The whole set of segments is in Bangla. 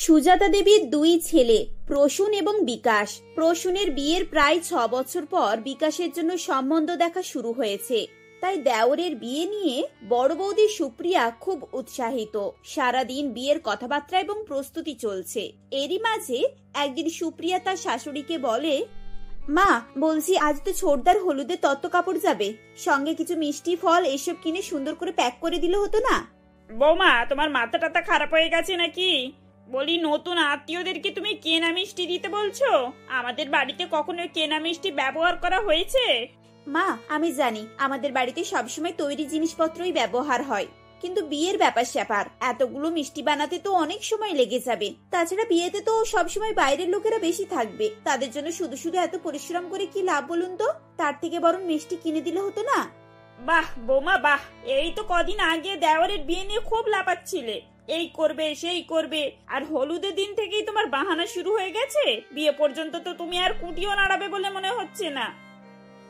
সুজাতা দেবীর দুই ছেলে প্রসূন এবং বিকাশ। প্রসূনের বিয়ের প্রায় 6 বছর পর বিকাশের জন্য সম্বন্ধ দেখা শুরু হয়েছে। তাই দেওরের বিয়ে নিয়ে বড় বৌদি সুপ্রিয়া খুব উৎসাহিত। সারাদিন বিয়ের কথাবার্তা এবং প্রস্তুতি চলছে। এরই মাঝে একদিন সুপ্রিয়া তার শাশুড়িকে বলে, মা বলছি আজ তো ছোটদার হলুদে তত্ত্ব কাপড় যাবে, সঙ্গে কিছু মিষ্টি ফল এসব কিনে সুন্দর করে প্যাক করে দিলে হতো না? বৌমা, তোমার মাথা টাথা খারাপ হয়ে গেছে নাকি? বলি, নতুন আত্মীয়দেরকে তুমি কেনা মিষ্টি দিতে বলছো? আমাদের বাড়িতে কখনো কেনা মিষ্টি ব্যবহার করা হয়েছে? মা আমি জানি আমাদের বাড়িতে সবসময় তৈরি জিনিসপত্রই ব্যবহার হয়, কিন্তু বিয়ের ব্যাপার স্যাপার এতগুলো মিষ্টি বানাতে তো অনেক সময় লেগে যাবে। তাছাড়া বিয়েতে তো সবসময় বাইরের লোকেরা বেশি থাকবে, তাদের জন্য শুধু শুধু এত পরিশ্রম করে কি লাভ বলুন তো? তার থেকে বরং মিষ্টি কিনে দিলে হতো না? বাহ বৌমা বাহ, এই তো কদিন আগে দেওয়ারের বিয়ে নিয়ে খুব লাপাচ্ছিলে, এই করবে সেই করবে, আর হলুদের দিন থেকেই তোমার বাহানা শুরু হয়ে গেছে। বিয়ে পর্যন্ত তো তুমি আর কুটিও নাড়াবে বলে মনে হচ্ছে না।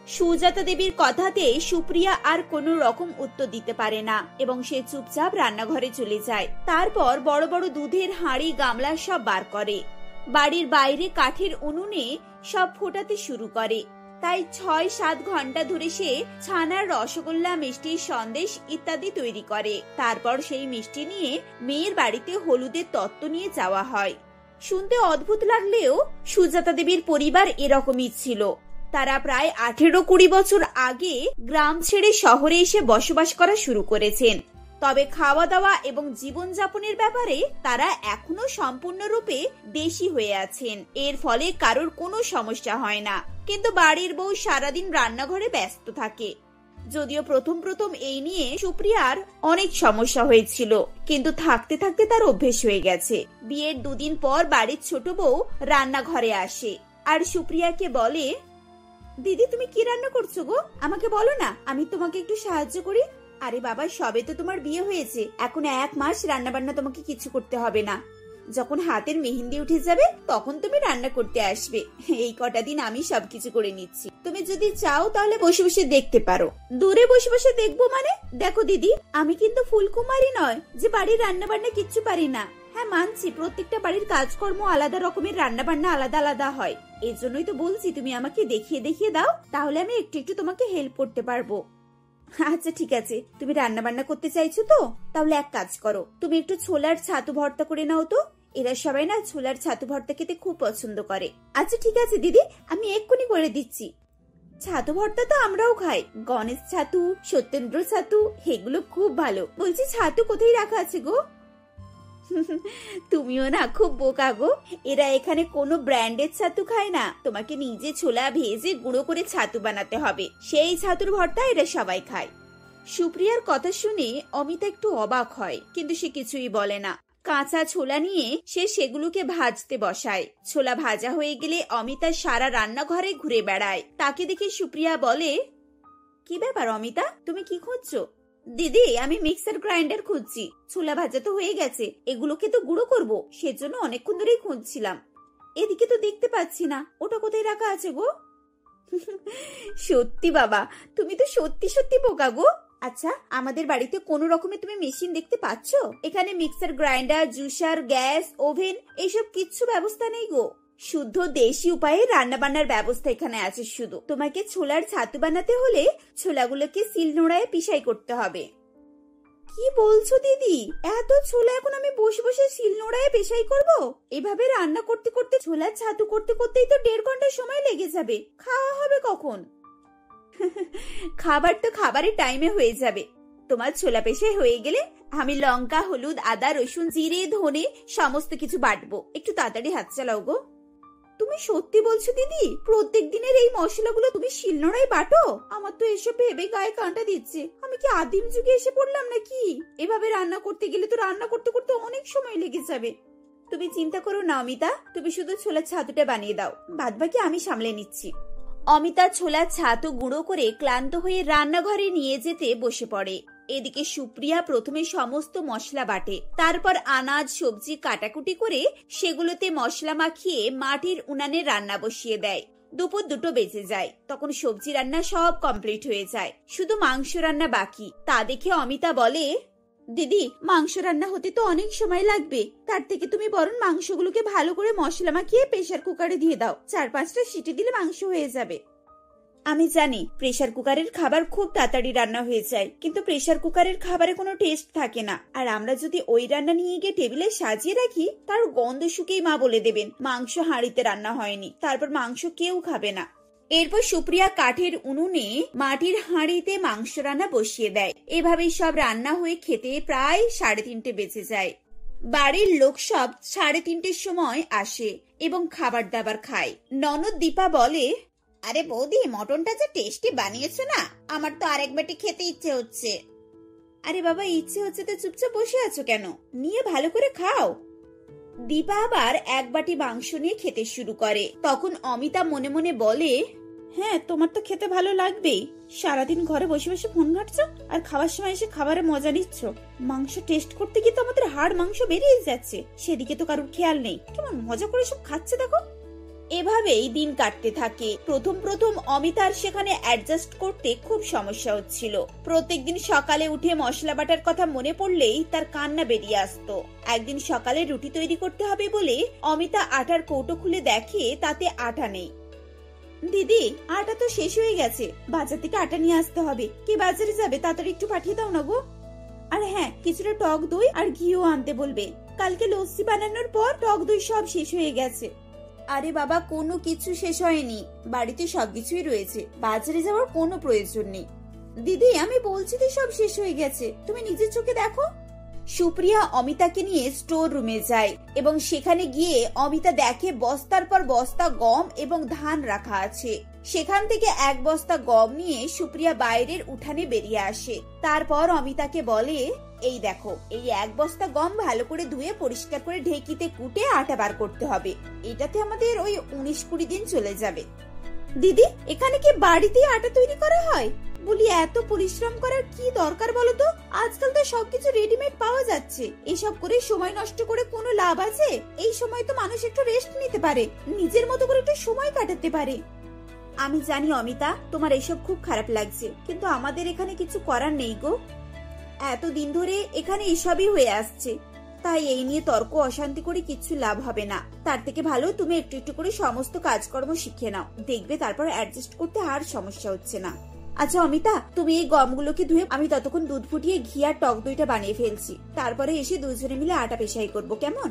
সুজাতা দেবীর কথাতে সুপ্রিয়া আর কোনো রকম উত্তর দিতে পারে না এবং সে চুপচাপ রান্নাঘরে চলে যায়। তারপর বড় বড় দুধের হাঁড়ি গামলা সব বার করে, বাড়ির বাইরে কাঠের উনুনে সব ফোটাতে শুরু করে। তাই 6-7 ঘন্টা ধরে সে ছানার রসগোল্লা, মিষ্টির সন্দেশ ইত্যাদি তৈরি করে। তারপর সেই মিষ্টি নিয়ে মেয়ের বাড়িতে হলুদের তত্ত্ব নিয়ে যাওয়া হয়। শুনতে অদ্ভুত লাগলেও সুজাতা দেবীর পরিবার এরকমই ছিল। তারা প্রায় 18-20 বছর আগে গ্রাম ছেড়ে শহরে এসে বসবাস করা শুরু করেছেন। তবে খাওয়া দাওয়া এবং জীবনযাপনের ব্যাপারে তারা এখনো সম্পূর্ণরূপে দেশি হয়ে আছেন। এর ফলে কারোর কোনো সমস্যা হয় না, কিন্তু বাড়ির বউ সারাদিন রান্নাঘরে ব্যস্ত থাকে। যদিও প্রথম প্রথম এই নিয়ে সুপ্রিয়ার অনেক সমস্যা হয়েছিল, কিন্তু থাকতে থাকতে তার অভ্যেস হয়ে গেছে। বিয়ের 2 দিন পর বাড়ির ছোট বউ রান্নাঘরে আসে আর সুপ্রিয়াকে বলে, দিদি তুমি কি রান্না করছো গো? আমাকে বলো না, আমি তোমাকে একটু সাহায্য করি। আরে বাবা, সবে তো তোমার বিয়ে হয়েছে, এখন 1 মাস রান্না বান্না তোমাকে কিছু করতে হবে না। যখন হাতের মেহেন্দি উঠে যাবে তখন তুমি রান্না করতে আসবে। এই কটা দিন আমি সবকিছু করে নিচ্ছি, তুমি যদি চাও তাহলে বসে বসে দেখতে পারো। দূরে বসে বসে দেখবো মানে? দেখো দিদি, আমি কিন্তু ফুলকুমারী নয় যে বাড়ির রান্না বান্না কিচ্ছু পারি না। হ্যাঁ মানছি, প্রত্যেকটা বাড়ির কাজকর্ম আলাদা রকমের, রান্না বান্না আলাদা আলাদা হয়। এর জন্যই তো বলছি তুমি আমাকে দেখিয়ে দেখিয়ে দাও, তাহলে আমি একটু একটু তোমাকে হেল্প করতে পারবো। আচ্ছা ঠিক আছে, তুমি রান্না বান্না করতে চাইছো তো? তাহলে এক কাজ করো, তুমি একটু ছোলার ছাতু ভর্তা করে নাও তো। এরা সবাই না ছোলার ছাতু ভর্তা খেতে খুব পছন্দ করে। আচ্ছা ঠিক আছে দিদি, আমি এক্ষুনি করে দিচ্ছি। ছাতু ভর্তা তো আমরাও খাই, গণেশ ছাতু, সত্যেন্দ্র ছাতু, এগুলো খুব ভালো। বলছি ছাতু কোথায় রাখা আছে গো? তুমিও না খুব বোকা গো, এরা এখানে কোনো ব্র্যান্ডেড ছাতু খায় না, তোমাকে নিজে ছোলা ভেজে গুঁড়ো করে ছাতু বানাতে হবে, সেই ছাতুর ভর্তা এরা সবাই খায়। সুপ্রিয়ার কথা শুনে অমিতা একটু অবাক হয়, কিন্তু সে কিছুই বলে না। কাঁচা ছোলা নিয়ে সে সেগুলোকে ভাজতে বসায়। ছোলা ভাজা হয়ে গেলে অমিতা সারা রান্নাঘরে ঘুরে বেড়ায়। তাকে দেখে সুপ্রিয়া বলে, কি ব্যাপার অমিতা, তুমি কি খুঁজছো? দিদি আমি মিক্সার গ্রাইন্ডার খুঁজছি, ছোলা ভাজা তো হয়ে গেছে, এগুলোকে তো গুঁড়ো করবো, সেজন্য অনেকক্ষণ ধরেই খুঁজছিলাম। এদিকে তো দেখতে পাচ্ছি না, ওটা কোথায় রাখা আছে গো? সত্যি বাবা, তুমি তো সত্যি সত্যি বোকা গো। আচ্ছা, আমাদের বাড়িতে কোন রকমের তুমি মেশিন দেখতে পাচ্ছো? এখানে mixer grinder, juicer, gas, oven এইসব কিচ্ছু ব্যবস্থা নেই গো। শুদ্ধ দেশি উপায়ে রান্না বান্নার ব্যবস্থা এখানে আছে। শুধু তোমাকে ছোলার ছাতু বানাতে হলে ছোলাগুলোকে শিলনোড়ায় পিষাই করতে হবে। কি বলছো দিদি, এত ছোলা এখন আমি বসে বসে শিলনোড়ায় পেশাই করব? এভাবে রান্না করতে করতে ছোলার ছাতু করতে করতেই তো 1.5 ঘন্টা সময় লেগে যাবে, খাওয়া হবে কখন? খাবার তো খাবারের টাইমে হয়ে যাবে। তোমার ছোলা পেশাই হয়ে গেলে আমি লঙ্কা, হলুদ, আদা, রসুন, জিরে, ধনে সমস্ত কিছু বাটবো। একটু তাড়াতাড়ি হাত চালাও গো। তুমি সত্যি বলছো দিদি, প্রত্যেক দিনের এই মশলাগুলো তুমি শিলনোড়ায় বাটো? আমার তো এসব ভেবে গায়ে কাঁটা দিচ্ছে। আমি কি আদিম যুগে এসে পড়লাম নাকি? এভাবে রান্না করতে গেলে তো রান্না করতে করতে অনেক সময় লেগে যাবে। তুমি চিন্তা করো না অমিতা, তুমি শুধু ছোলার ছাতুটা বানিয়ে দাও, বাদবাকি আমি সামলে নিচ্ছি। অমিতা ছোলার ছাতু গুঁড়ো করে ক্লান্ত হয়ে রান্নাঘরে নিয়ে যেতে বসে পড়ে। এদিকে সুপ্রিয়া প্রথমে সমস্ত মশলা বাটে, তারপর আনাজ সবজি কাটাকুটি করে সেগুলোতে মশলা মাখিয়ে মাটির উনানে রান্না বসিয়ে দেয়। দুপুর 2টো বেজে যায়, তখন সবজি রান্না সব কমপ্লিট হয়ে যায়, শুধু মাংস রান্না বাকি। তা দেখে অমিতা বলে, দিদি, মাংস রান্না হতে তো অনেক সময় লাগবে, তার থেকে তুমি বরং মাংসগুলোকে ভালো করে মশলা মাখিয়ে প্রেসার কুকারে দিয়ে দাও, 4-5টা সিটি দিলে মাংস হয়ে যাবে। আমি জানি প্রেসার কুকারের খাবার খুব তাড়াতাড়ি রান্না হয়ে যায়, কিন্তু প্রেসার কুকারের খাবারে কোনো টেস্ট থাকে না। আর আমরা যদি ওই রান্না নিয়ে গিয়ে টেবিলে সাজিয়ে রাখি, তার গন্ধ শুকেই মা বলে দেবেন মাংস হাঁড়িতে রান্না হয়নি, তারপর মাংস কেউ খাবে না। এরপর সুপ্রিয়া কাঠের উনুনে মাটির হাঁড়িতে মাংস রান্না বসিয়ে দেয়। এভাবেই সব রান্না হয়ে খেতে প্রায় 3:30 বেজে যায়। বাড়ির লোক সব 3:30-র সময় আসে এবং খাবার দাবার খায়। ননদ দীপা বলে, আরে বৌদি, মটনটা যে টেস্টি বানিয়েছো না, আমার তো আরেক বাটি খেতে ইচ্ছে হচ্ছে। আরে বাবা, ইচ্ছে হচ্ছে তো চুপচাপ বসে আছো কেন? নিয়ে ভালো করে খাও। দীপা আবার এক বাটি মাংস নিয়ে খেতে শুরু করে। তখন অমিতা মনে মনে বলে, হ্যাঁ, তোমার তো খেতে ভালো লাগবেই, সারাদিন ঘরে বসে বসে ফোন ঘাটছো আর খাবার সময় এসে খাবারের মজা নিচ্ছ। মাংস টেস্ট করতে গিয়ে তো আমাদের হাড় মাংস বেরিয়ে যাচ্ছে, সেদিকে তো কারোর খেয়াল নেই। কেমন মজা করে সব খাচ্ছে দেখো। এভাবেই দিন কাটতে থাকে। প্রথম অমিতার সেখানে অ্যাডজাস্ট করতে খুব সমস্যা হচ্ছিল। প্রত্যেকদিন সকালে উঠে মশলা বাটার কথা মনে পড়লেই তার কান্না বেরিয়ে আসতো। একদিন সকালে রুটি তৈরি করতে হবে বলে অমিতা আটার কৌটো খুলে দেখে তাতে আটা নেই। দিদি, আটা তো শেষ হয়ে গেছে, বাজার থেকে আটা নিয়ে আসতে হবে। কে বাজারে যাবে? তাড়াতাড়ি একটু পাঠিয়ে দাও না গো। আর হ্যাঁ, কিছুটা টক দই আর ঘিও আনতে বলবে। কালকে লস্যি বানানোর পর টক দই সব শেষ হয়ে গেছে। আরে বাবা, কোনো কিছু শেষ হয়নি, বাড়িতে সবকিছুই রয়েছে, বাজারে যাওয়ার কোনো প্রয়োজন নেই। দিদি, আমি বলছি তো সব শেষ হয়ে গেছে, তুমি নিজের চোখে দেখো। সুপ্রিয়া অমিতাকে নিয়ে স্টোর রুমে যায় এবং সেখানে গিয়ে অমিতা দেখে বস্তার পর বস্তা গম এবং ধান রাখা আছে। সেখান থেকে এক বস্তা গম নিয়ে সুপ্রিয়া বাইরের উঠানে বেরিয়ে আসে। তারপর অমিতাকে বলে, এই দেখো, এই এক বস্তা গম ভালো করে ধুয়ে পরিষ্কার করে ঢেকিতে কুটে আটা বার করতে হবে। এটাতে আমাদের ওই 19-20 দিন চলে যাবে। দিদি, এখানে কি বাড়িতেই আটা তৈরি করা হয়? বলি, এত পরিশ্রম করার কি দরকার বলো তো? আজকাল তো সবকিছু রেডিমেড পাওয়া যাচ্ছে। এসব করে সময় নষ্ট করে কোনো লাভ আছে? এই সময় তো মানুষ একটু রেস্ট নিতে পারে, নিজের মতো করে একটু সময় কাটাতে পারে। আমি জানি অমিতা, তোমার এসব খুব খারাপ লাগছে, কিন্তু আমাদের এখানে কিছু করার নেই গো। এতদিন ধরে এখানে এসবই হয়ে আসছে, তাই এই নিয়ে তর্ক অশান্তি করে কিছু লাভ হবে না। তার থেকে ভালো তুমি একটু একটু করে সমস্ত কাজকর্ম শিখে নাও, দেখবে তারপর অ্যাডজাস্ট করতে আর সমস্যা হচ্ছে না। আচ্ছা অমিতা, তুমি এই গমগুলোকে ধুয়ে, আমি ততক্ষণ দুধ ফুটিয়ে ঘি আর টক দইটা বানিয়ে ফেলছি, তারপরে এসে দুজনে মিলে আটা পেশাই করবো, কেমন?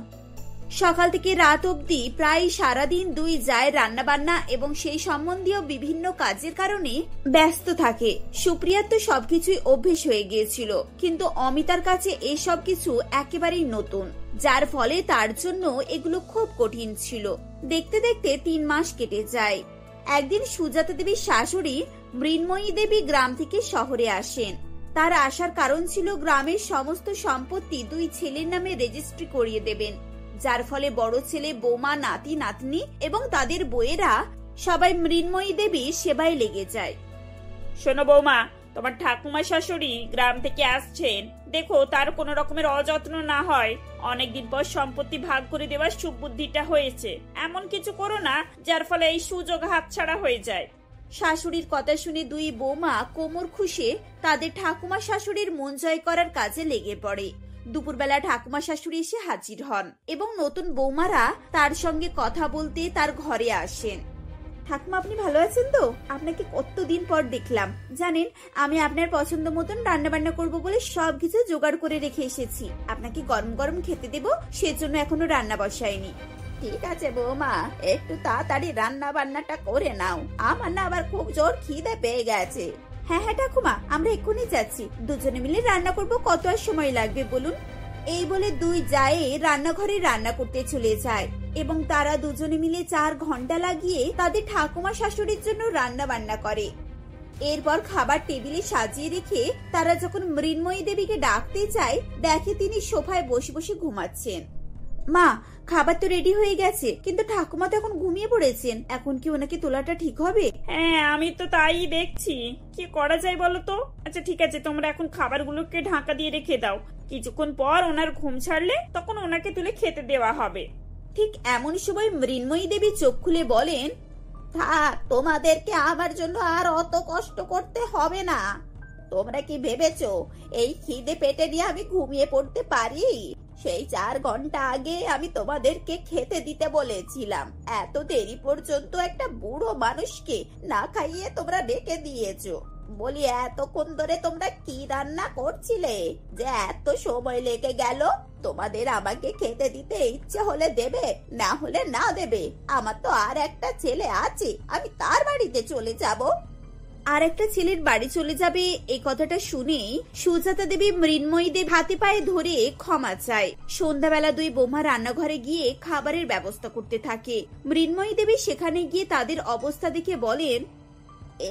সকাল থেকে রাত অবধি প্রায় সারাদিন দুই যায় রান্না বান্না এবং সেই সম্বন্ধীয় বিভিন্ন কাজের কারণে ব্যস্ত থাকে। সুপ্রিয়ার তো সবকিছুই অভ্যেস হয়ে গিয়েছিল, কিন্তু অমিতার কাছে এসব কিছু একেবারেই নতুন, যার ফলে তার জন্য এগুলো খুব কঠিন ছিল। দেখতে দেখতে 3 মাস কেটে যায়। একদিন সুজাতা দেবীর শাশুড়ি মৃন্ময়ী দেবী গ্রাম থেকে শহরে আসেন। তার আসার কারণ ছিল গ্রামের সমস্ত সম্পত্তি 2 ছেলের নামে রেজিস্ট্রি করিয়ে দেবেন, যার ফলে বড় ছেলে, বৌমা, নাতি নাতনি এবং তাদের বউয়েরা সবাই মৃন্ময়ী দেবীর সেবায় লেগে যায়। শোনো বৌমা, তোমার ঠাকুমা শাশুড়ি গ্রাম থেকে আসছেন, দেখো তার কোনো রকমের অযত্ন না হয়। অনেকদিন পর সম্পত্তি ভাগ করে দেওয়ার সুবুদ্ধিটা হয়েছে, এমন কিছু করো না যার ফলে এই সুযোগ হাতছাড়া হয়ে যায়। শাশুড়ির কথা শুনে 2 বৌমা কোমর খুশে তাদের ঠাকুমা শাশুড়ির মন জয় করার কাজে লেগে পড়ে। দুপুরবেলা ঠাকুমা শাশুড়ি এসে হাজির হন এবং নতুন বৌমারা তার সঙ্গে কথা বলতে তার ঘরে আসেন। ঠাকুমা, আপনি ভালো আছেন তো? আপনাকে কতদিন পর দেখলাম। জানেন, আমি আপনার পছন্দ মতন রান্না বান্না করবো বলে সবকিছু জোগাড় করে রেখে এসেছি। আপনাকে গরম গরম খেতে দেবো, সেজন্য এখনো রান্না বসাইনি। ঠিক আছে বৌমা, একটু তাড়াতাড়ি রান্না বান্নাটা করে নাও, আমার না আবার খুব জোর খিদে পেয়ে গেছে। হ্যাঁ হ্যাঁ ঠাকুমা, আমরা এক্ষুনি যাচ্ছি, দুজনে মিলে রান্না করব, কত আর সময় লাগবে বলুন? এই বলে 2 জায়ে রান্নাঘরে রান্না করতে চলে যায় এবং তারা দুজনে মিলে 4 ঘন্টা লাগিয়ে তাদের ঠাকুমা শাশুড়ির জন্য রান্না বান্না করে। এরপর খাবার টেবিলে সাজিয়ে রেখে তারা যখন মৃন্ময়ী দেবীকে ডাকতে যায়, দেখে তিনি সোফায় বসে বসে ঘুমাচ্ছেন। মা, খাবার তো রেডি হয়ে গেছে, কিন্তু ঠাকুমা তো এখন ঘুমিয়ে পড়েছেন, এখন কি ওনাকে তোলাটা ঠিক হবে? হ্যাঁ, আমি তো তাই দেখছি, কি করা যায় বলো তো? আচ্ছা ঠিক আছে, তোমরা এখন খাবারগুলোকে ঢাকা দিয়ে রেখে দাও, কিছুক্ষণ পর ওনার ঘুম ছাড়লে তখন ওনাকে তুলে খেতে দেওয়া হবে। ঠিক এমন সময় মৃন্ময়ী দেবী চোখ খুলে বলেন, থাক, তোমাদেরকে আমার জন্য আর অত কষ্ট করতে হবে না, তোমরা কি ভেবেছো এই খিদে পেটে নিয়ে আমি ঘুমিয়ে পড়তে পারি? সেই 4 ঘন্টা আগে আমি তোমাদেরকে খেতে দিতে বলেছিলাম, এত দেরি পর্যন্ত একটা বুড়ো মানুষকে না খাইয়ে তোমরা রেখে দিয়েছো। বলি এতক্ষণ ধরে তোমরা কি রান্না করছিলে যে এত সময় লেগে গেল? তোমাদের আমাকে খেতে দিতে ইচ্ছে হলে দেবে, না হলে না দেবে। আমার তো আর একটা ছেলে আছে, আমি তার বাড়িতে চলে যাব। আর একটা ছেলের বাড়ি চলে যাবে এই কথাটা শুনে সুজাতা দেবী মৃন্ময়ী দেব হাতে পায়ে ধরে ক্ষমা চায়। সন্ধ্যাবেলা দুই বৌমা রান্নাঘরে গিয়ে খাবারের ব্যবস্থা করতে থাকে। মৃন্ময়ী দেবী সেখানে গিয়ে তাদের অবস্থা দেখে বলেন,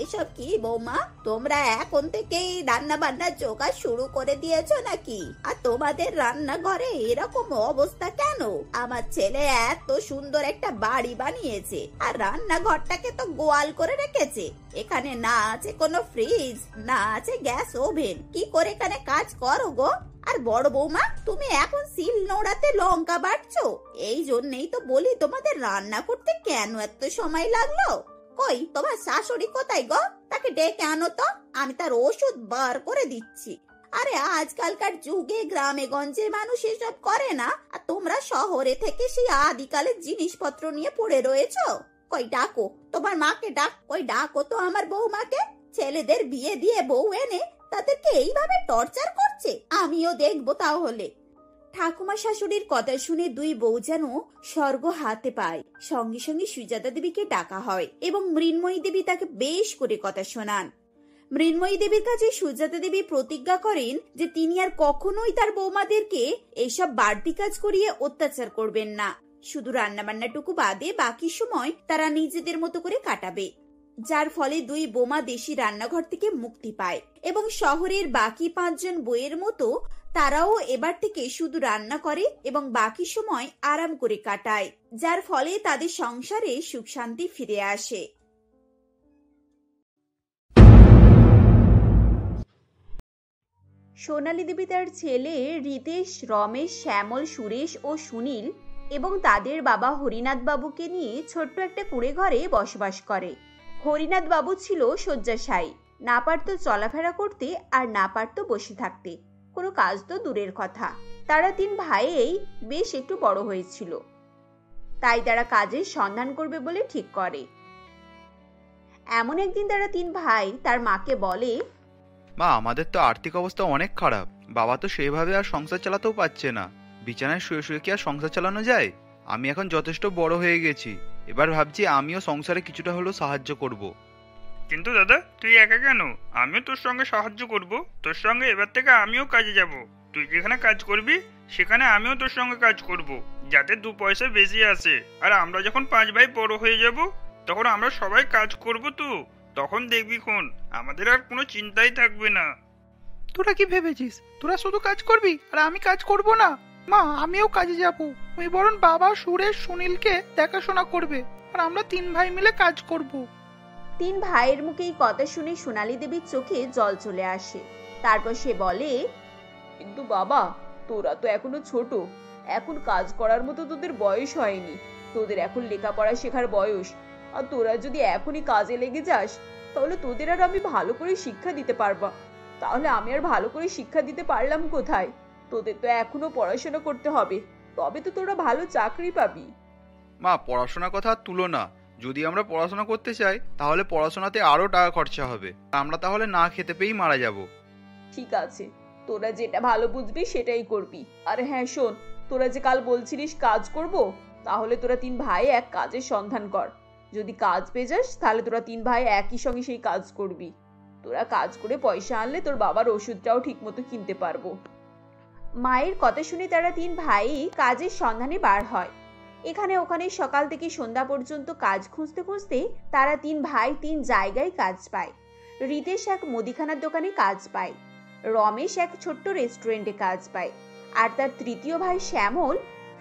এসব কি বৌমা, তোমরা এখন থেকেই রান্না বান্না জোগাড় শুরু করে দিয়েছো নাকি? আর তোমাদের রান্নাঘরে এরকম অবস্থা কেন? আমার ছেলে এত সুন্দর একটা বাড়ি বানিয়েছে আর রান্নাঘরটাকে তো গোয়াল করে রেখেছে। এখানে না আছে কোনো ফ্রিজ, না আছে গ্যাস ওভেন, কি করে এখানে কাজ করো গো? আর বড় বৌমা, তুমি এখন সিল নোড়াতে লঙ্কা বাটছো, এই জন্যই তো বলি তোমাদের রান্না করতে কেন এত সময় লাগলো? কই তোমার শাশুড়ি কোথায় গো? তাকে ডেকে আনো তো, আমি তার ওষুধ বার করে দিচ্ছি। আরে আজকালকার যুগে গ্রামে গঞ্জে মানুষ এসব করে না, আর তোমরা শহরে থেকে সেই আদিকালের জিনিসপত্র নিয়ে পড়ে রয়েছো। কই ডাকো তোমার মাকে, কই ডাকো তো আমার বৌমাকে। ছেলেদের বিয়ে দিয়ে বউ এনে তাদেরকে এইভাবে টর্চার করছে, আমিও দেখবো তাহলে। ঠাকুমা শাশুড়ির কথা শুনে দুই বউ যেন স্বর্গ হাতে পায়। সঙ্গে সঙ্গে সুজাতা দেবীকে ডাকা হয় এবং মৃন্ময়ী দেবী তাকে বেশ করে কথা শোনান। মৃন্ময়ী দেবীর কাছে সুজাতা দেবী প্রতিজ্ঞা করেন যে তিনি আর কখনোই তার বৌমাদেরকে এসব বাড়তি কাজ করিয়ে অত্যাচার করবেন না। শুধু রান্নাবান্নাটুকু বাদে বাকি সময় তারা নিজেদের মতো করে কাটাবে, যার ফলে দুই বোমা দেশি রান্নাঘর থেকে মুক্তি পায় এবং শহরের বাকি 5 জন বউয়ের মতো তারাও এবার থেকে শুধু রান্না করে এবং বাকি সময় আরাম করে কাটায়, যার ফলে তাদের সংসারে সুখ শান্তি ফিরে আসে। সোনালী দেবী তার ছেলে রিতেশ, রমেশ, শ্যামল, সুরেশ ও সুনীল এবং তাদের বাবা হরিনাথ বাবুকে নিয়ে ছোট্ট একটা কুঁড়ে ঘরে বসবাস করে। হরিনাথ বাবু ছিল শয্যাশায়ী, না পারতো চলাফেরা করতে আর না পারতো বসে থাকতে, কোনো কাজ তো দূরের কথা। তারা 3 ভাইয়েই বেশ একটু বড় হয়েছিল, তাই তারা কাজের সন্ধান করবে বলে ঠিক করে। এমন একদিন তারা 3 ভাই তার মাকে বলে, মা, আমাদের তো আর্থিক অবস্থা অনেক খারাপ, বাবা তো সেইভাবে আর সংসার চালাতেও পারছে না। বিছানায় শুয়ে শুয়ে কি আর সংসার চালানো যায়? আমি এখন যথেষ্ট বড় হয়ে গেছি, এবার ভাবছি আমিও সংসারে কিছুটা হলেও সাহায্য করব। কিন্তু দাদা, তুই একা কেন? আমিও তোর সঙ্গে সাহায্য করব। তোর সঙ্গে এবার থেকে আমিও কাজে যাব। তুই যেখানে কাজ করবি সেখানে আমিও তোর সঙ্গে কাজ করব, যাতে 2 পয়সা বেশি আসে। আর আমরা যখন 5 ভাই বড় হয়ে যাব তখন আমরা সবাই কাজ করব, তো তখন দেখবি কোন আমাদের আর কোনো চিন্তাই থাকবে না। তোরা কি ভেবেছিস তোরা শুধু কাজ করবি আর আমি কাজ করব না? মা, আমিও কাজে যাব। ওই বরং বাবা সুরেশ সুনীলকে দেখাশোনা করবে আর আমরা 3 ভাই মিলে কাজ করব। 3 ভাইয়ের মুখে এই কথা শুনে সোনালী দেবীর চোখে জল চলে আসে। তারপর সে বলে, কিন্তু বাবা, তোরা তো এখনো ছোট, এখন কাজ করার মতো তোদের বয়স হয়নি। তোদের এখন লেখাপড়া শেখার বয়স, আর তোরা যদি এখনই কাজে লেগে যাস তাহলে তোদের আর আমি ভালো করে শিক্ষা দিতে পারবো। তাহলে আমি আর ভালো করে শিক্ষা দিতে পারলাম কোথায়? তোদের তো এখনো পড়াশোনা করতে হবে, তবে তো তোরা ভালো চাকরি পাবি। মা, পড়াশোনার কথা তুলো না। যদি আমরা পড়াশোনা করতে চাই তাহলে পড়াশোনাতে আরো টাকা খরচা হবে, আমরা তাহলে না খেতে পেয়েই মারা যাব। ঠিক আছে, তোরা যেটা ভালো বুঝবি সেটাই করবি। আর হ্যাঁ শোন, তোরা যে কাল বলছিলিস কাজ করব, তাহলে তোরা 3 ভাই এক কাজের সন্ধান কর। যদি কাজ পেয়ে যাস তাহলে তোরা 3 ভাই একই সঙ্গে সেই কাজ করবি। তোরা কাজ করে পয়সা আনলে তোর বাবার ওষুধটাও ঠিক মতো কিনতে পারবো। মায়ের কথা শুনে তারা 3 ভাই কাজের সন্ধানে বার হয়। এখানে ওখানে সকাল থেকে সন্ধ্যা পর্যন্ত কাজ খুঁজতে খুঁজতে তারা 3 ভাই 3 জায়গায় কাজ পায়। রিতেশ এক মুদিখানার দোকানে কাজ পায়, রমেশ এক ছোট্ট রেস্টুরেন্টে কাজ পায়, আর তার তৃতীয় ভাই শ্যামল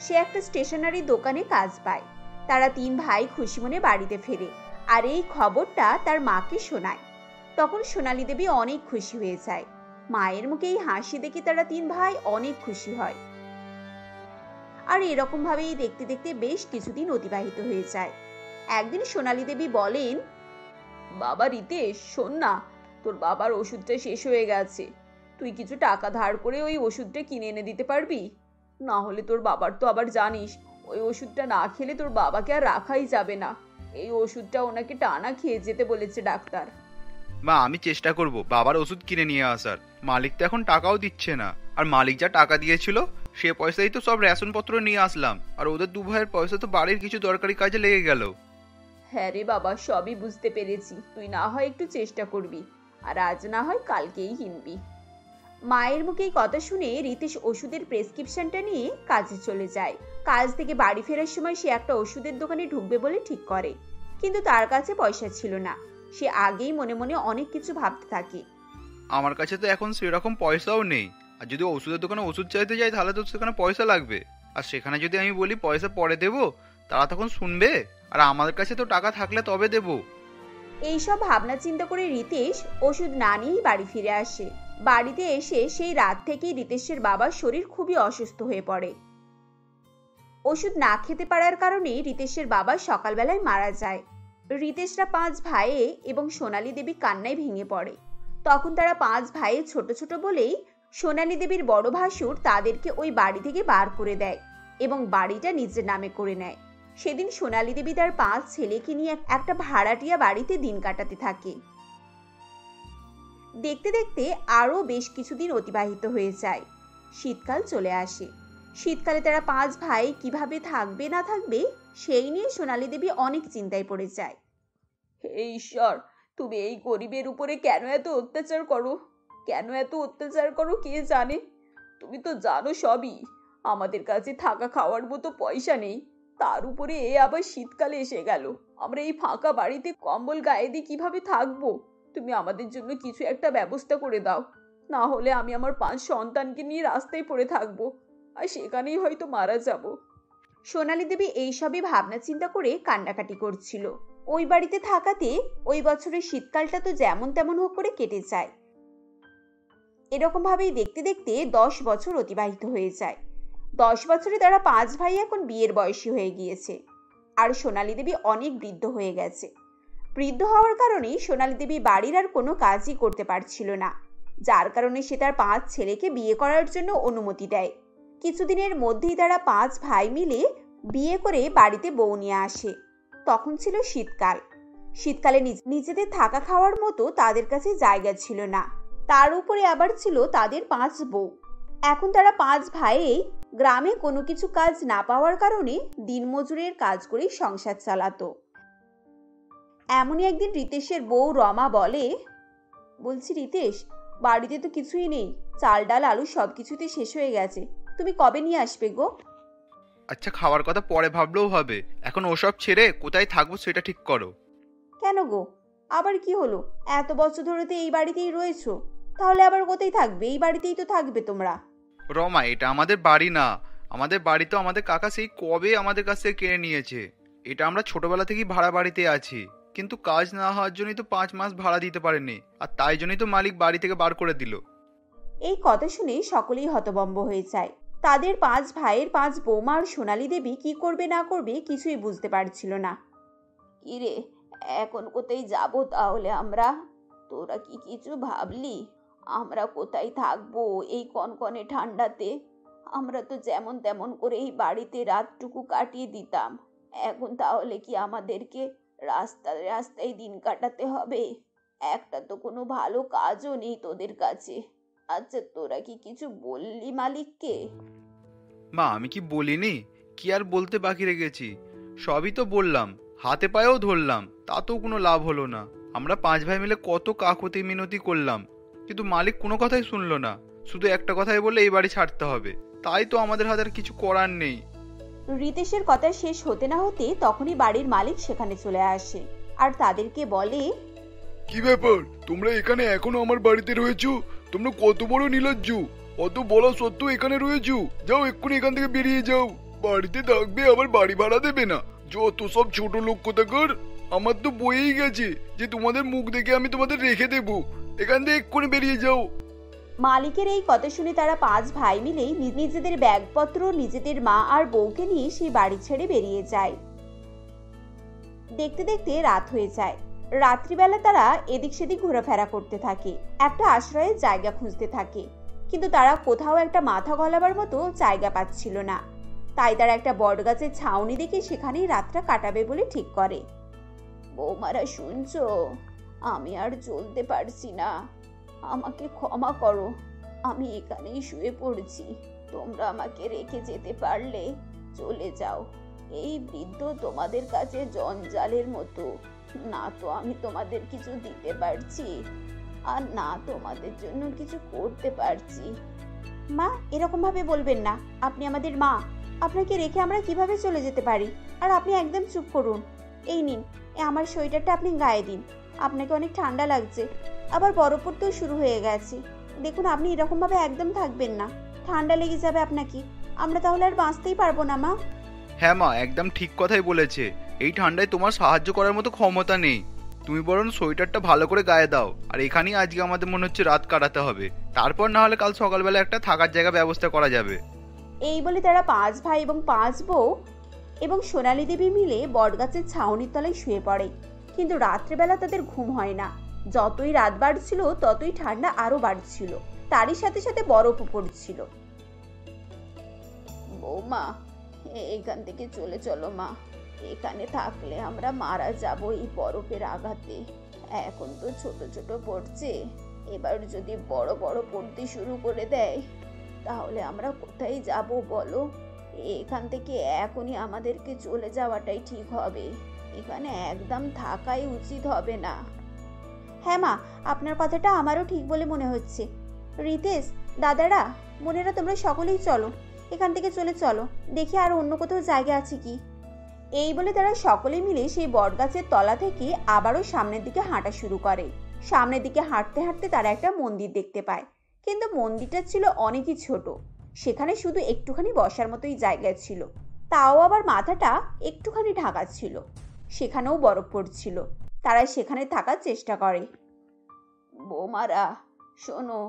সে একটা স্টেশনারি দোকানে কাজ পায়। তারা 3 ভাই খুশি মনে বাড়িতে ফেরে আর এই খবরটা তার মাকে শোনায়। তখন সোনালী দেবী অনেক খুশি হয়ে যায়। মায়ের মুখে এই হাসি দেখে তারা 3 ভাই অনেক খুশি হয়। আর এরকম ভাবেই দেখতে দেখতে বেশ কিছুদিন অতিবাহিত হয়ে যায়। একদিন সোনালী দেবী বলেন, বাবা রিতেশ, শোন না, তোর বাবার ওষুধটা শেষ হয়ে গেছে, তুই কিছু টাকা ধার করে ওই ওষুধটা কিনে এনে দিতে পারবি? না হলে তোর বাবার তো আবার জানিস, ওই ওষুধটা না খেলে তোর বাবাকে আর রাখাই যাবে না। এই ওষুধটা ওনাকে টানা খেয়ে যেতে বলেছে ডাক্তার। মা আমি চেষ্টা করব বাবার ওষুধ কিনে নিয়ে আসার। মালিক তো এখন টাকাও দিচ্ছে না, আর মালিক যা টাকা দিয়েছিল সে পয়সাই তো সব রেশনপত্র নিয়ে আসলাম, আর ওদের দু ভাইয়ের পয়সা তো বাড়ির কিছু দরকারি কাজে লেগে গেল। হ্যাঁ রে বাবা, সবই বুঝতে পেরেছি। তুই না হয় একটু চেষ্টা করবি, আর আজ না হয় কালকেই কিনবি। মায়ের মুখে কথা শুনে রিতেশ ওষুধের প্রেসক্রিপশনটা নিয়ে কাজে চলে যায়। কাজ থেকে বাড়ি ফেরার সময় সে একটা ওষুধের দোকানে ঢুকবে বলে ঠিক করে, কিন্তু তার কাছে পয়সা ছিল না। সে আগেই মনে মনে অনেক কিছু ভাবতে থাকে। আমার কাছে তো এখন সেরকম পয়সাও নেই, আর যদি ওষুধের দোকানে ওষুধ চাইতে যাই তাহলে তো সেখানে পয়সা লাগবে, আর সেখানে যদি আমি বলি পয়সা পরে দেবো তারা তখন শুনবে, আর আমাদের কাছে তো টাকা থাকলে তবে দেবো। এইসব ভাবনা চিন্তা করে রিতেশ ওষুধ না নিয়েই বাড়ি ফিরে আসে। বাড়িতে এসে সেই রাত থেকেই রিতেশের বাবার শরীর খুবই অসুস্থ হয়ে পড়ে। ওষুধ না খেতে পারার কারণে রিতেশের বাবা সকালবেলায় মারা যায়। রিতেশরা 5 ভাইয়ে এবং সোনালী দেবী কান্নায় ভেঙে পড়ে। তখন তারা 5 ভাইয়ে ছোট ছোট বলেই সোনালী দেবীর বড় ভাসুর তাদেরকে ওই বাড়ি থেকে বার করে দেয় এবং বাড়িটা নিজের নামে করে নেয়। সেদিন সোনালী দেবী তার 5 ছেলেকে নিয়ে একটা ভাড়াটিয়া বাড়িতে দিন কাটাতে থাকে। দেখতে দেখতে আরো বেশ কিছুদিন অতিবাহিত হয়ে যায়। শীতকাল চলে আসে। শীতকালে তারা 5 ভাই কিভাবে থাকবে না থাকবে সেই নিয়ে সোনালী দেবী অনেক চিন্তায় পড়ে যায়। হে ঈশ্বর, তুমি এই গরিবের উপরে কেন এত অত্যাচার করো? কেন এত অত্যাচার করো কে জানে? তুমি তো জানো সবই। আমাদের কাছে থাকা খাওয়ার মতো পয়সা নেই, তার উপরে এ আবার শীতকালে এসে গেল। আমরা এই ফাঁকা বাড়িতে কম্বল গায়ে দিয়ে কিভাবে থাকবো? তুমি আমাদের জন্য কিছু একটা ব্যবস্থা করে দাও, না হলে আমি আমার 5 সন্তানকে নিয়ে রাস্তায় পড়ে থাকবো, আর সেখানেই হয়তো মারা যাব। সোনালী দেবী এইসবই ভাবনা চিন্তা করে কান্নাকাটি করছিল। ওই বাড়িতে থাকাতে ওই বছরের শীতকালটা তো যেমন তেমন হোক করে কেটে যায়। এরকম ভাবেই দেখতে দেখতে 10 বছর অতিবাহিত হয়ে যায়। 10 বছরে তারা 5 ভাই এখন বিয়ের বয়সী হয়ে গিয়েছে, আর সোনালী দেবী অনেক বৃদ্ধ হয়ে গেছে। বৃদ্ধ হওয়ার কারণে সোনালী দেবী বাড়ির আর কোনো কাজই করতে পারছিল না, যার কারণে সে তার 5 ছেলেকে বিয়ে করার জন্য অনুমতি দেয়। কিছুদিনের মধ্যেই তারা 5 ভাই মিলে বিয়ে করে বাড়িতে বউ নিয়ে আসে। তখন ছিল শীতকাল। শীতকালে নিজেদের থাকা খাওয়ার মতো তাদের কাছে জায়গা ছিল না, তার উপরে আবার ছিল তাদের 5 বউ। এখন তারা 5 ভাইয়েই গ্রামে কোনো কিছু কাজ না পাওয়ার কারণে দিনমজুরের কাজ করেই সংসার চালাতো। এমনই একদিন রিতেশের বউ রমা বলছি রিতেশ, বাড়িতে তো কিছুই নেই, চাল ডাল আলু সবকিছুতে শেষ হয়ে গেছে, তুমি কবে নিয়ে আসবে গো? আচ্ছা খাওয়ার কথা পরে ভাবলেও হবে, এখন ওসব ছেড়ে কোথায় থাকবো সেটা ঠিক করো। কেন গো, আবার কি হলো? এত বছর ধরে তো এই বাড়িতেই রয়েছো, তাহলে আবার কোথায় থাকবে? এই বাড়িতেই তো থাকবে তোমরা। রমা এটা আমাদের বাড়ি না, আমাদের বাড়ি তো আমাদের কাকা সেই কবে আমাদের কাছ থেকে কেড়ে নিয়েছে। এটা আমরা ছোটবেলা থেকেই ভাড়া বাড়িতে আছি, কিন্তু কাজ না হওয়ার জন্যই তো 5 মাস ভাড়া দিতে পারেনি, আর তাই জন্যই তো মালিক বাড়ি থেকে বার করে দিল। এই কথা শুনে সকলেই হতভম্ব হয়ে যায়। তাদের 5 ভাইয়ের 5 বৌমা আর সোনালী দেবী কি করবে না করবে কিছুই বুঝতে পারছিল না। কিরে, এখন কোথায় যাব তাহলে আমরা? তোরা কি কিছু ভাবলি? আমরা কোথায় থাকবো এই কনকনে ঠান্ডাতে? আমরা তো যেমন তেমন করে এই বাড়িতে রাতটুকু কাটিয়ে দিতাম, এখন তাহলে কি আমাদেরকে রাস্তায় রাস্তায় দিন কাটাতে হবে? একটা তো কোনো ভালো কাজও নেই তোদের কাছে। আচ্ছা তোরা কি কিছু বললি মালিককে? মা আমি কি বলিনি? কি আর বলতে বাকি রেখেছি? সবই তো বললাম, হাতে পায়েও ধরলাম, তাতেও কোনো লাভ হলো না। আমরা 5 ভাই মিলে কত কাকুতি মিনতি করলাম, কিন্তু মালিক কোনো কথাই শুনলো না, শুধু একটা কথাই বললে এই বাড়ি ছাড়তে হবে। তাই তো আমাদের হাতে আর কিছু করার নেই। রিতেশের কথা শেষ হতে না হতে তখনই বাড়ির মালিক সেখানে চলে আসে আর তাদেরকে বলে, কি ব্যাপার, তোমরা এখানে এখনো আমার বাড়িতে রয়েছো? তোমরা কত বড় নির্লজ্জ! অত বলা সত্ত্বেও এখানে রয়েছো? যাও এক্ষুনি এখান থেকে বেরিয়ে যাও। বাড়িতে থাকবে আবার বাড়ি ভাড়া দেবে না, যত সব ছোট লোক কোথাকার। আমার তো বয়েই গেছে যে তোমাদের মুখ দেখে আমি তোমাদের রেখে দেবো। এখান থেকে এক্ষুনি বেরিয়ে যাও। মালিকের এই কথা শুনে তারা 5 ভাই মিলেই নিজেদের ব্যাগপত্র নিজেদের মা আর বউকে নিয়ে সেই বাড়ি ছেড়ে বেরিয়ে যায়। দেখতে দেখতে রাত হয়ে যায়। রাত্রিবেলা তারা এদিক সেদিক ঘোরাফেরা করতে থাকে, একটা আশ্রয়ের জায়গা খুঁজতে থাকে, কিন্তু তারা কোথাও একটা মাথা গলাবার মতো জায়গা পাচ্ছিল না। তাই তারা একটা বটগাছের ছাউনি দেখে সেখানেই রাতটা কাটাবে বলে ঠিক করে। বৌমারা শুনছো, আমি আর চলতে পারছি না, আমাকে ক্ষমা করো, আমি এখানেই শুয়ে পড়ছি, তোমরা আমাকে রেখে যেতে পারলে চলে যাও। এই বৃদ্ধ তোমাদের কাছে জঞ্জালের মতো, না তো আমি তোমাদের কিছু দিতে পারছি আর না তোমাদের জন্য কিছু করতে পারছি। মা, এরকম ভাবে বলবেন না, আপনি আমাদের মা, আপনাকে রেখে আমরা কিভাবে চলে যেতে পারি? আর আপনি একদম চুপ করুন। এই নিন, আমার সোয়েটারটা আপনি গায়ে দিন, আপনাকে অনেক ঠান্ডা লাগছে, আবার বরফ পড়তেও শুরু হয়ে গেছে। দেখুন, আপনি এরকম ভাবে একদম থাকবেন না, ঠান্ডা লেগে যাবে আপনাকে, আমরা তাহলে আর বাঁচতেই পারবো না। মা, হ্যাঁ মা, একদম ঠিক কথাই বলেছে। এই ঠান্ডায় তোমার সাহায্য করার মতো ক্ষমতা নেই, তুমি বরং সোয়েটারটা ভালো করে গায়ে দাও। আর এখানেই আজকে আমাদের মনে হচ্ছে রাত কাটাতে হবে, তারপর না হলে কাল সকালবেলা একটা থাকার জায়গা ব্যবস্থা করা যাবে। এই বলে তারা 5 ভাই এবং 5 বউ এবং সোনালী দেবী মিলে বটগাছের ছাউনির তলায় শুয়ে পড়ে। কিন্তু রাত্রেবেলা তাদের ঘুম হয় না, যতই রাত বাড়ছিল ততই ঠান্ডা আরো বাড়ছিল, তারই সাথে সাথে বরফও পড়ছিল। বৌমা, এখান থেকে চলে চলো মা, এখানে থাকলে আমরা মারা যাব এই বরফের আঘাতে। এখন তো ছোট ছোট পড়ছে, এবার যদি বড় বড় পড়তে শুরু করে দেয় তাহলে আমরা কোথায় যাব বলো? এখান থেকে এখনই আমাদেরকে চলে যাওয়াটাই ঠিক হবে, এখানে একদম থাকাই উচিত হবে না। হ্যাঁ মা, আপনার কথাটা আমারও ঠিক বলে মনে হচ্ছে। রিতেশ, দাদারা, বোনেরা, তোমরা সকলেই চলো, এখান থেকে চলে চলো, দেখি আর অন্য কোথাও জায়গা আছে কি। এই বলে তারা সকলে মিলে সেই বটগাছের তলা থেকে আবারও সামনের দিকে হাঁটা শুরু করে। সামনের দিকে হাঁটতে হাঁটতে তারা একটা মন্দির দেখতে পায়, কিন্তু মন্দিরটা ছিল অনেকই ছোট, সেখানে শুধু একটুখানি বসার মতোই জায়গা ছিল, তাও আবার মাথাটা একটুখানি ঢাকা ছিল, সেখানেও বরফ পড়ছিল। তারা সেখানে থাকার চেষ্টা করে। বৌমারা শোনো,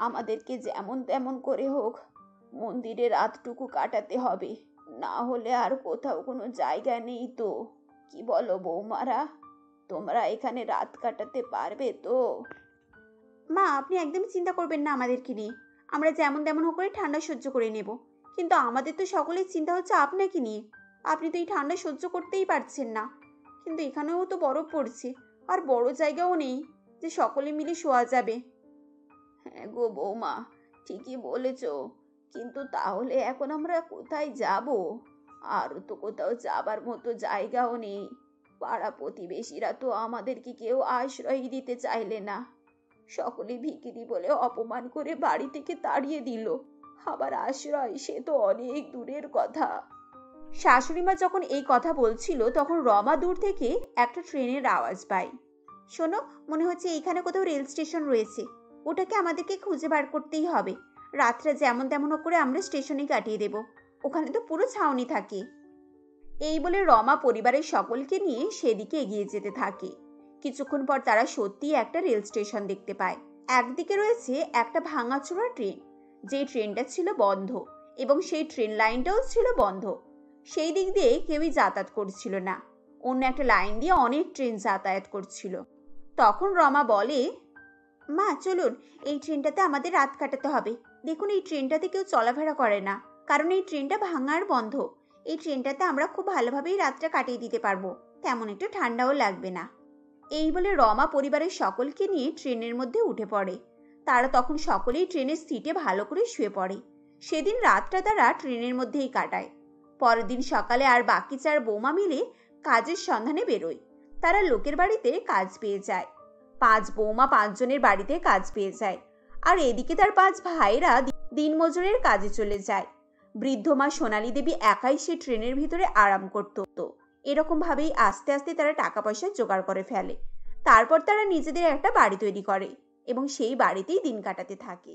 আমাদেরকে যেমন তেমন করে হোক মন্দিরে রাতটুকু কাটাতে হবে, না হলে আর কোথাও কোনো জায়গা নেই তো। কি বলো বৌমারা, তোমরা এখানে রাত কাটাতে পারবে তো? মা, আপনি একদম চিন্তা করবেন না আমাদেরকে নিয়ে, আমরা যেমন তেমন হোক করে ঠান্ডা সহ্য করে নেব, কিন্তু আমাদের তো সকলের চিন্তা হচ্ছে আপনাকে নিয়ে। আপনি তো এই ঠান্ডা সহ্য করতেই পারছেন না, কিন্তু এখানেও তো বরফ পড়ছে, আর বড় জায়গাও নেই যে সকলে মিলে শোয়া যাবে। হ্যাঁ গো বৌমা, ঠিকই বলেছ, কিন্তু তাহলে এখন আমরা কোথায় যাব? আর তো কোথাও যাবার মতো জায়গাও নেই, পাড়া প্রতিবেশীরা তো আমাদেরকে কেউ আশ্রয় দিতে চাইলে না, সকলে ভিখিরি বলে অপমান করে বাড়ি থেকে তাড়িয়ে দিল, আবার আশ্রয় সে তো অনেক দূরের কথা। শাশুড়িমা যখন এই কথা বলছিল তখন রমা দূর থেকে একটা ট্রেনের আওয়াজ পায়। শোনো, মনে হচ্ছে এইখানে কোথাও রেল স্টেশন রয়েছে, ওটাকে আমাদেরকে খুঁজে বার করতেই হবে। রাতটা যেমন তেমন করে আমরা স্টেশনে কাটিয়ে দেব, ওখানে তো পুরো ছাউনি থাকে। এই বলে রমা পরিবারের সকলকে নিয়ে সেদিকে এগিয়ে যেতে থাকে। কিছুক্ষণ পর তারা সত্যিই একটা রেল স্টেশন দেখতে পায়। একদিকে রয়েছে একটা ভাঙাচোরা ট্রেন, যে ট্রেনটা ছিল বন্ধ, এবং সেই ট্রেন লাইনটাও ছিল বন্ধ, সেই দিক দিয়ে কেউই যাতায়াত করছিল না। অন্য একটা লাইন দিয়ে অনেক ট্রেন যাতায়াত করছিল। তখন রমা বলে, মা চলুন, এই ট্রেনটাতে আমাদের রাত কাটাতে হবে। দেখুন, এই ট্রেনটাতে কেউ চলাফেরা করে না, কারণ এই ট্রেনটা ভাঙার বন্ধ। এই ট্রেনটাতে আমরা খুব ভালোভাবেই রাতটা কাটিয়ে দিতে পারবো, তেমন একটু ঠান্ডাও লাগবে না। এই বলে রমা পরিবারের সকলকে নিয়ে ট্রেনের মধ্যে উঠে পড়ে। তারা তখন সকলেই ট্রেনের সিটে ভালো করে শুয়ে পড়ে। সেদিন রাতটা তারা ট্রেনের মধ্যেই কাটায়। পরের দিন সকালে আর বাকি 4 বৌমা মিলে কাজের সন্ধানে বেরোয়। তারা লোকের বাড়িতে কাজ পেয়ে যায়। 5 বৌমা 5 জনের বাড়িতে কাজ পেয়ে যায়, আর এদিকে তার 5 ভাইরা দিনমজুরের কাজে চলে যায়। বৃদ্ধ মা সোনালী দেবী একাই সে ট্রেনের ভিতরে আরাম করত। এরকম ভাবেই আস্তে আস্তে তারা টাকা পয়সা জোগাড় করে ফেলে। তারপর তারা নিজেদের একটা বাড়ি তৈরি করে এবং সেই বাড়িতেই দিন কাটাতে থাকে।